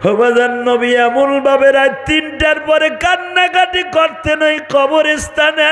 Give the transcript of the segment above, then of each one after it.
হবাজান নবী এমন ভাবে রাত 3টার পরে কান্নাকাটি করতেন ওই কবরস্থানে।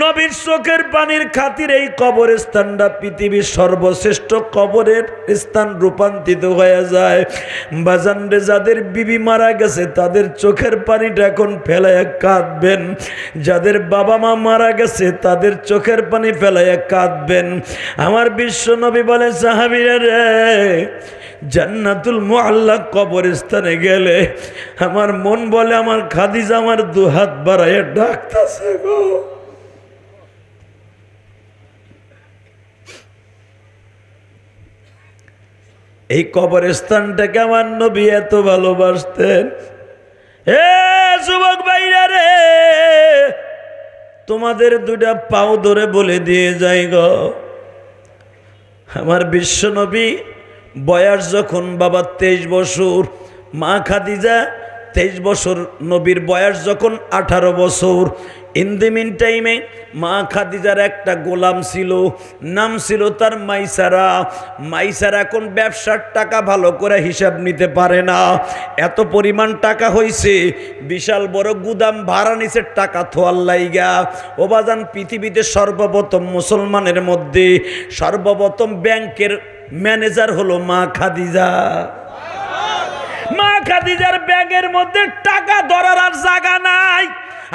নবীর চোখের পানির খাতির এই কবরস্থানটা পৃথিবীর সর্বশ্রেষ্ঠ কবরের স্থান রূপান্তরিত হয়ে যায়। বাজান রে, যাদের বিবি মারা গেছে তাদের চোখের পানিটা এখন ফেলাইয়া কাঁদবেন, যাদের বাবা মা মারা গেছে তাদের চোখের পানি ফেলাইয়া কাঁদবেন। আমার বিশ্ব নবী বলে, সাহাবীরা রে, জান্নাতুল মুআল্লা কবরস্থানে গেলে আমার মন বলে আমার খাদিজা আমার দুহাত বাড়াইয়া ডাকতেছে গো। এই কবরস্থানটাকে আমার নবী এত ভালোবাসতেন। হে যুবক ভাইরা রে, তোমাদের দুটা পাও ধরে বলে দিয়ে যাই গো, আমার বিশ্ব নবী বয়স যখন বাবা 23 বছর, মা খাদিজা 23 বছর, নবীর বয়স যখন 18 বছর। ইন দি মিন টাইমে মা খাদিজার একটা গোলাম ছিল, নাম ছিল তার মাইসারা। মাইসারা এখন ব্যবসার টাকা ভালো করে হিসাব নিতে পারে না, এত পরিমাণ টাকা হয়েছে, বিশাল বড় গুদাম ভাড়া নিছে টাকা থোয়ার লাইগা। ও বাজান, পৃথিবীতে সর্বপ্রথম মুসলমানের মধ্যে সর্বপ্রথম ব্যাংকের ম্যানেজার হলো মা খাদিজা। মা খাদিজার ব্যাগের মধ্যে টাকা ধরার আর জায়গা নাই।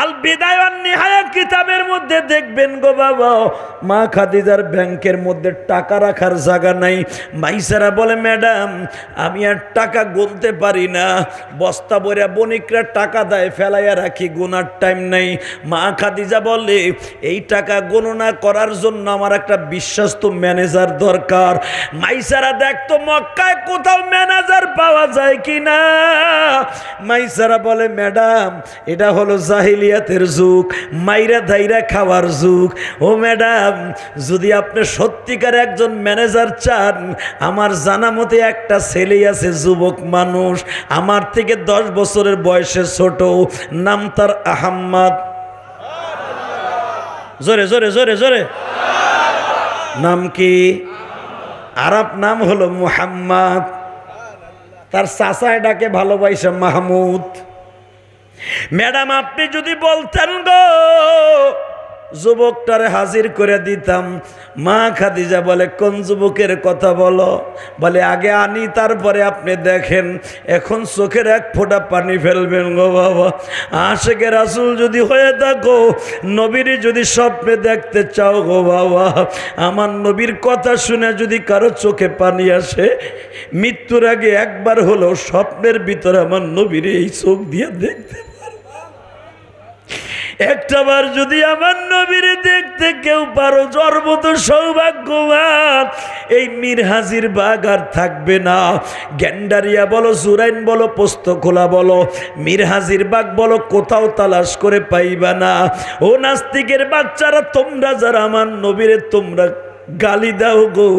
আল বিদায়া ওয়ান নিহায়া কিতাবের মধ্যে দেখবেন গো বাবা, মা খাদিজার ব্যাংকের মধ্যে টাকা রাখার জায়গা নাই। মাইসারা বলে, ম্যাডাম আমি আর টাকা গুনতে পারি না, বস্তা ভরে বণিকরা টাকা দেয়, ফেলাইয়া রাখি, গোনার টাইম নাই। মা খাদিজা বলে, এই টাকা গণনা করার জন্য আমার একটা বিশ্বস্ত ম্যানেজার দরকার। মাইসারা দেখতো মক্কায় কোথাও ম্যানেজার পাওয়া যায় কিনা। মাইসারা বলে, ম্যাডাম এটা হলো জাহিলিয়াতের যুগ, মাইরা ধাইরা খাওয়ার যুগ। ও ম্যাডাম, যদি আপনি সত্যিকার একজন ম্যানেজার চান, আমার জানা মতে একটা ছেলেই আছে, যুবক মানুষ, আমার থেকে 10 বছরের বয়সে ছোট, নাম তার আহম্মদ। জোরে জোরে জোরে জোরে, নাম কি? আরব নাম হলো মুহাম্মদ। তার চাচা এটাকে ভালোবাসে মাহমুদ। ম্যাডাম আপনি যদি বলতেন গো, যুবকটারে হাজির করে দিতাম। মা খাদিজা বলে, কোন যুবকের কথা বলো? বলে, আগে আনি তারপরে আপনি দেখেন। এখন চোখের এক ফোঁটা পানি ফেলবেন গো বাবা। আশেকে রাসূল যদি হয়ে থাকো, নবীর যদি স্বপ্নে দেখতে চাও গো বাবা, আমার নবীর কথা শুনে যদি কারো চোখে পানি আসে, মৃত্যুর আগে একবার হলো স্বপ্নের ভিতরে আমার নবীর এই চোখ দিয়ে দেখতে, একটাবার যদি আমার নবীর দেখতে কেউ পারো, জন্মত সৌভাগ্যবান। এই মীর হাজির বাগ আর থাকবে না। গ্যান্ডারিয়া বলো, জুরাইন বলো, পোস্তখোলা বলো, মীর হাজির বাগ বলো, কোথাও তালাশ করে পাইবা না। ও নাস্তিকের বাচ্চারা, তোমরা যারা আমার নবীরে তোমরা গালি দাও গো,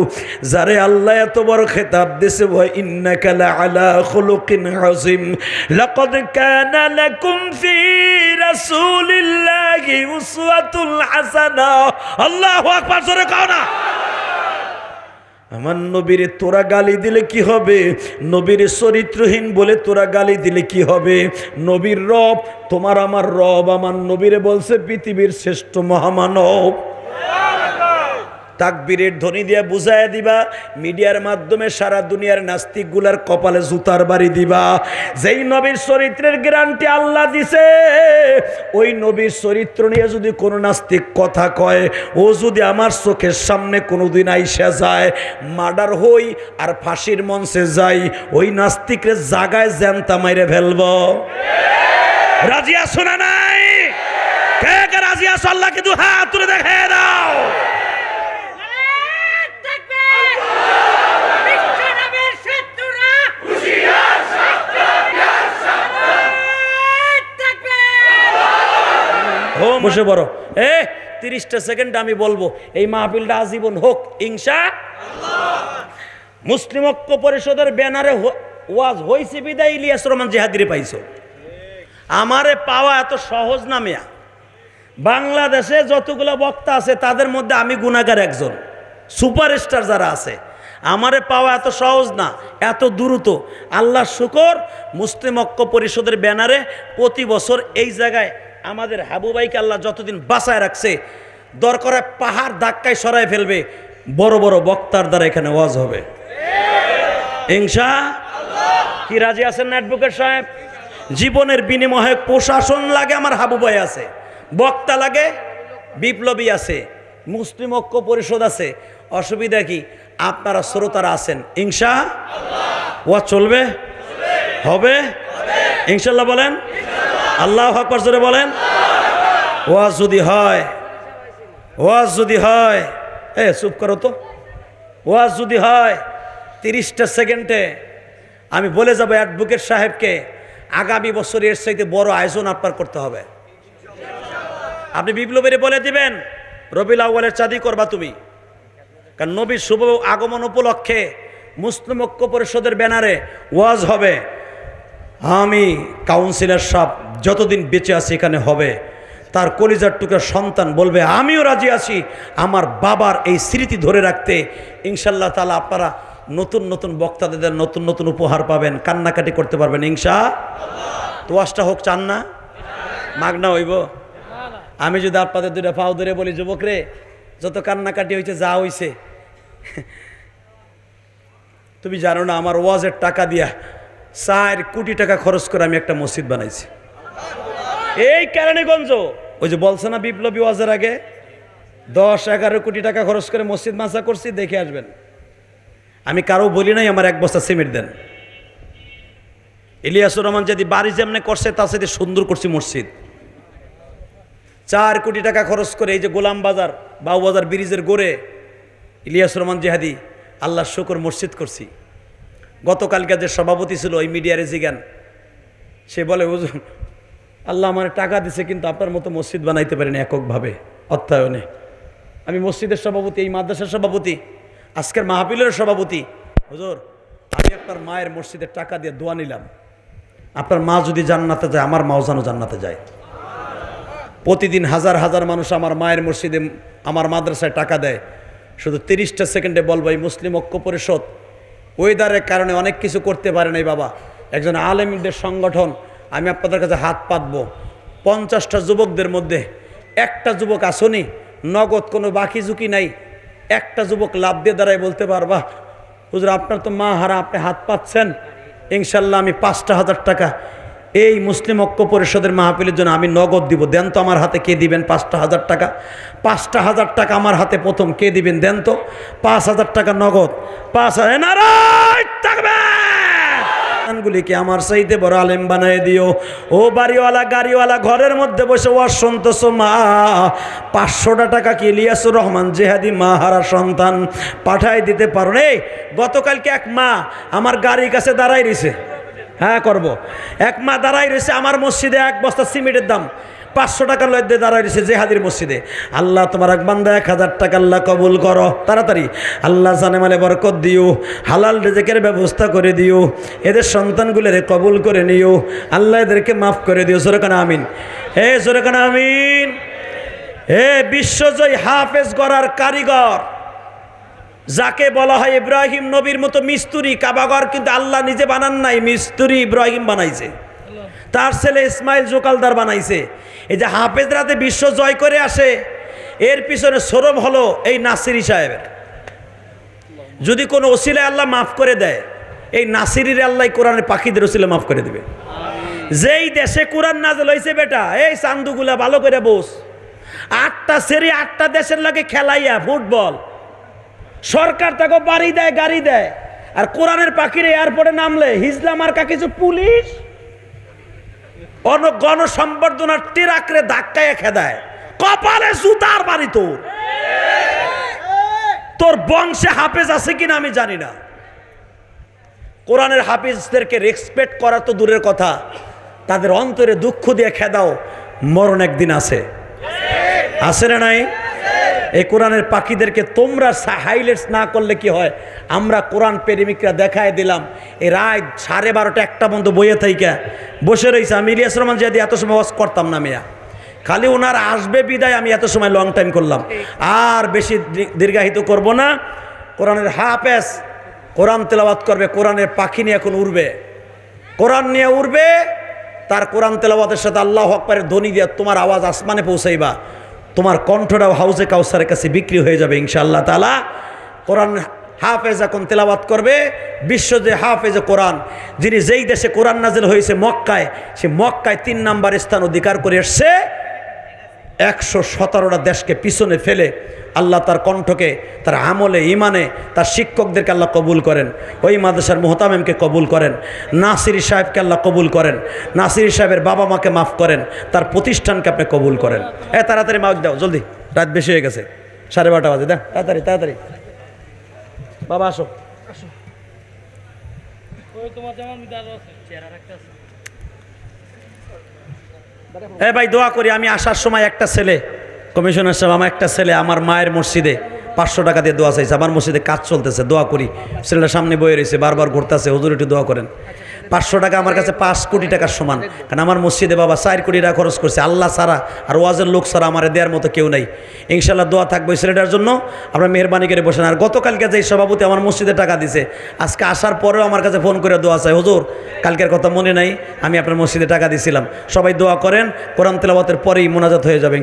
যারে আল্লাহ এত বড় খেতাব দিয়েছে, ওয়া ইন্নাকা লাআলা খুলুকিন আযীম, লাকাদ কানা লাকুম ফি রাসূলিল্লাহি উসওয়াতুল হাসানা। আল্লাহু আকবার, জোরে কও না। আমার নবীরে তোরা গালি দিলে কি হবে? নবীর চরিত্রহীন বলে তোরা গালি দিলে কি হবে? নবীর রব তোমার আমার রব, আমার নবীরে বলছে পৃথিবীর শ্রেষ্ঠ মহামানব। তাকবীরের ধ্বনি দিয়ে বুঝাইয়া দিবা, মিডিয়ার মাধ্যমে সারা দুনিয়ার নাস্তিকগুলার কপালে জুতার বাড়ি দিবা। যেই নবীর চরিত্রের গ্যারান্টি আল্লাহ দিছে, ওই নবীর চরিত্র নিয়ে যদি কোনো নাস্তিক কথা কয়, ও যদি আমার চোখের সামনে কোনোদিন আইসা যায়, মার্ডার হই আর ফাঁসির মঞ্চে যাই, ওই নাস্তিকের জাগায় জ্যান্তা মাইরে ফেলব। রাজি আছো না নাই? কে কে রাজি আছো? আল্লাহকে দু হাত তুলে দেখায় দাও। বসে বড় 30টা সেকেন্ড আমি বলবো, এই মাহফিলটা আজীবন হোক ইনশাআল্লাহ। মুসলিম ঐক্য পরিষদের ব্যানারে ওয়াজ হইছে বিদায় ইলিয়াস রহমান জিহাদিরে পাইছো। আমারে পাওয়া এত সহজ না মিয়া। বাংলাদেশে যতগুলো বক্তা আছে তাদের মধ্যে আমি গুনাহগার একজন। সুপারস্টার যারা আছে, আমারে পাওয়া এত সহজ না, এত দ্রুত। আল্লাহ শুকর, মুসলিম ঐক্য পরিষদের ব্যানারে প্রতি বছর এই জায়গায় আমাদের হাবু ভাইকে আল্লাহ যতদিন বাঁচায় রাখছে, দরকার পাহাড় ধাক্কায় সরায় ফেলবে, বড় বড় বক্তার দ্বারা এখানে ওয়াজ হবে ইনশাআল্লাহ। কি রাজি আছেন না অ্যাডভোকেট সাহেব? জীবনের বিনিময়ে প্রশাসন লাগে, আমার হাবু ভাই আছে, বক্তা লাগে, বিপ্লবী আছে, মুসলিম ঐক্য পরিষদ আছে। অসুবিধা কি? আপনারা শ্রোতারা আছেন, ইনশাআল্লাহ ওয়াজ চলবে, হবে ইনশাআল্লাহ। বলেন আল্লাহু আকবার, জোরে বলেন। ওয়াজ যদি হয়, ওয়াজ যদি হয়, চুপ করো তো, ওয়াজ যদি হয় 30টা সেকেন্ডে আমি বলে যাব অ্যাডভোকেট সাহেবকে, আগামী বছর এর চাইতে বড় আয়োজন আপনার করতে হবে। আপনি বিপ্লবীরে বলে দিবেন রবিউল আউয়ালের চাঁদি করবা তুমি, কারণ নবীর শুভ আগমন উপলক্ষে মুসলিম ঐক্য পরিষদের ব্যানারে ওয়াজ হবে। আমি কাউন্সিলর সাহেব যতদিন বেঁচে আছি এখানে হবে। তার কলিজার টুকরা সন্তান বলবে আমিও রাজি আছি আমার বাবার এই স্মৃতি ধরে রাখতে। ইনশাআল্লাহ তাআলা আপনারা নতুন নতুন বক্তাদের নতুন নতুন উপহার পাবেন, কান্নাকাটি করতে পারবেন ইনশাআল্লাহ। তো ওয়াজটা হোক, চান না? মাগনা হইব? আমি যদি আপনাদের দুইটা পাও ধরে বলি, যুবক রে, যত কান্নাকাটি হয়েছে, যা হয়েছে, তুমি জানো না আমার ওয়াজের টাকা দিয়া 4 কোটি টাকা খরচ করে আমি একটা মসজিদ বানাইছি এই কেরানীগঞ্জ। ওই যে বলছে না বিপ্লবী ওয়াজের আগে 10-11 কোটি টাকা খরচ করে মসজিদ মাসা করছি, দেখে আসবেন। আমি কারো বলি নাই আমার 1 বস্তা সিমেন্ট দেন। ইলিয়াসুর রহমান যদি বাড়ি যেমনে করছে তার সাথে সুন্দর করছি মসজিদ। 4 কোটি টাকা খরচ করে এই যে গোলাম বাজার, বাউবাজার ব্রিজের গোড়ে ইলিয়াসুর রহমান জিহাদি আল্লাহ শুকর মসজিদ করছি। গতকালকে যে সভাপতি ছিল ওই মিডিয়ারে জিগান, সে বলে হুজুর আল্লাহ আমার টাকা দিছে কিন্তু আপনার মতো মসজিদ বানাইতে পারেনি এককভাবে অর্থায়নে। আমি মসজিদের সভাপতি, এই মাদ্রাসার সভাপতি, আজকের মাহফিলের সভাপতি। হুজুর আমি আপনার মায়ের মসজিদের টাকা দিয়ে দোয়া নিলাম, আপনার মা যদি জান্নাতে যায় আমার মাও যেন জান্নাতে যায়। প্রতিদিন হাজার হাজার মানুষ আমার মায়ের মসজিদে, আমার মাদ্রাসায় টাকা দেয়। শুধু 30টা সেকেন্ডে বলবো, এই মুসলিম ঐক্য পরিষদ ওয়েদারের কারণে অনেক কিছু করতে পারে নাই বাবা, একজন আলেমদের সংগঠন। আমি আপনাদের কাছে হাত পাতবো, 50টা যুবকদের মধ্যে একটা যুবক আসনি, নগদ কোনো বাকি ঝুঁকি নাই, একটা যুবক লাভ দিয়ে দাঁড়ায় বলতে পারবা হুজুর আপনার তো মা হারা, আপনি হাত পাচ্ছেন, ইনশাল্লাহ আমি 5,000 টাকা এই মুসলিম ঐক্য পরিষদের মাহফিলের জন্য আমি নগদ দিব, দেন তো আমার হাতে। কে দিবেন 5,000 টাকা? 5,000 টাকা আমার হাতে প্রথম কে দিবেন? দেন তো 5,000 টাকা নগদ। 5,000 নারায় তাকবীর। গুলিকে আমার চাইতে বড় আলেম বানায় দিও। ও বাড়িওয়ালা গাড়িওয়ালা ঘরের মধ্যে বসে ওয়াজ শুনতেছো মা, 500 টাকা কি ইলিয়াসুর রহমান জিহাদি মা হারা সন্তান পাঠাই দিতে পারো? এই গতকালকে এক মা আমার গাড়ির কাছে দাঁড়াই রয়েছে, হ্যাঁ করব, এক মা দাঁড়াই রয়েছে আমার মসজিদে 1 বস্তা সিমেন্টের দাম 500 টাকার লজ্জে দাঁড়াই রয়েছে জেহাদির মসজিদে। আল্লাহ তোমার এক বান্দা 1000 টাকা আল্লাহ কবুল করো তাড়াতাড়ি। আল্লাহ জানে মালে বরকত দিও, হালাল রিজিকের ব্যবস্থা করে দিও, এদের সন্তানগুলোরে কবুল করে নিও, আল্লাহ এদেরকে মাফ করে দিও। জোরে কানা আমিন, হে জোরে কানা আমিন। হে বিশ্বজয়ী হাফেজ গড়ার কারিগর যাকে বলা হয় ইব্রাহিম নবীর মতো মিস্ত্রি, কাবাঘর কিন্তু আল্লাহ নিজে বানান নাই, মিস্ত্রি ইব্রাহিম বানাইছে, তার ছেলে ইসমাইল জোকালদার বানাইছে। এই যে হাফেজরাতে বিশ্ব জয় করে আসে, এর পিছনে সরব হলো এই নাসিরি সাহেবের। যদি কোনো ওসিলায় আল্লাহ মাফ করে দেয়, এই নাসিরির আল্লাহ কোরআনের পাখিদের ওসিলা মাফ করে দেবে। যেই দেশে কোরআন নাযিল হইছে বেটা, এই চান্দুগুলা ভালো করে বস, 8টা সেরি 8টা দেশের লাগে খেলাইয়া ফুটবল, সরকার তাকে বাড়ি দেয় গাড়ি দেয়, আর কোরআনের পাখির এয়ারপোর্টে নামলে হিজলা মার্কা কিছু পুলিশ গণসম্বর্ধনার টিরাকরে ধাক্কায় খেদায়, কপালে জুতার বাড়ি। তোর বংশে হাফেজ আছে কিনা আমি জানি না। কোরআনের হাফিজদেরকে রেসপেক্ট করা তো দূরের কথা, তাদের অন্তরে দুঃখ দিয়ে খেদাও, মরণ একদিন আছে, আছে না নাই? এই কোরআনের পাখিদেরকে তোমরা হাইলাইটস না করলে কি হয়? আমরা কোরআন প্রেমিকরা দেখায় দিলাম, এই রাত 12:30 1টা পর্যন্ত বইয়ে থাইকা বসে রয়েছে। আমি ইলিয়াস রহমান যদি এত সময় ওয়াজ করতাম না মিয়া, খালি ওনার আসবে বিদায় আমি এত সময় লং টাইম করলাম, আর বেশি দীর্ঘায়িত করব না। কোরআনের হাফেজ কোরআন তেলাওয়াত করবে, কোরআনের পাখি নিয়ে এখন উড়বে, কোরআন নিয়ে উড়বে, তার কোরআন তেলাওয়াতের সাথে আল্লাহু আকবারের ধ্বনি দিয়ে তোমার আওয়াজ আসমানে পৌঁছাইবা, তোমার কণ্ঠটাও হাউজে কাউসারের কাছে বিক্রি হয়ে যাবে ইনশাআল্লাহ তাআলা। কোরআন হাফেজ এখন তেলাওয়াত করবে, বিশ্ব যে হাফেজে কোরআন, যিনি যেই দেশে কোরআন নাজিল হয়েছে মক্কায়, সে মক্কায় 3 নাম্বার স্থান অধিকার করে এসছে। 117টা দেশকে পিছনে ফেলে আল্লাহ তার কণ্ঠকে, তার আমলে, ইমানে, তার শিক্ষকদেরকে আল্লাহ কবুল করেন, ওই মাদ্রাসার মোহতামেমকে কবুল করেন, নাসিরি সাহেবকে আল্লাহ কবুল করেন, নাসিরি সাহেবের বাবা মাকে মাফ করেন, তার প্রতিষ্ঠানকে আপনি কবুল করেন। তাড়াতাড়ি মাউক দাও, জলদি, রাত বেশি হয়ে গেছে, 12:30 বাজে, দেখ তাড়াতাড়ি তাড়াতাড়ি। বাবা আসো, ভাই দোয়া করি। আমি আসার সময় একটা ছেলে, কমিশনার সাহেব, আমার একটা ছেলে আমার মায়ের মসজিদে 500 টাকা দিয়ে দোয়া চাইছে। আমার মসজিদে কাজ চলতেছে, দোয়া করি। ছেলেটা সামনে বয়ে রয়েছে, বারবার ঘুরতেছে, হুজুর একটু দোয়া করেন। 500 টাকা আমার কাছে 5 কোটি টাকার সমান, কারণ আমার মসজিদে বাবা 4 কোটি টাকা খরচ করছে। আল্লাহ ছাড়া আর ওয়াজের লোক ছাড়া আমার দেওয়ার মতো কেউ নাই। ইনশাল্লাহ দোয়া থাকবে ওই ছেলেটার জন্য, আপনার মেহরবানি করে বসেন। আর গতকালকে যে সভাপতি আমার মসজিদে টাকা দিছে, আজকে আসার পরেও আমার কাছে ফোন করে দোয়া চাই, হুজুর কালকের কথা মনে নাই, আমি আপনার মসজিদে টাকা দিছিলাম। সবাই দোয়া করেন, কোরআন তেলাওয়াতের পরেই মোনাজাত হয়ে যাবে।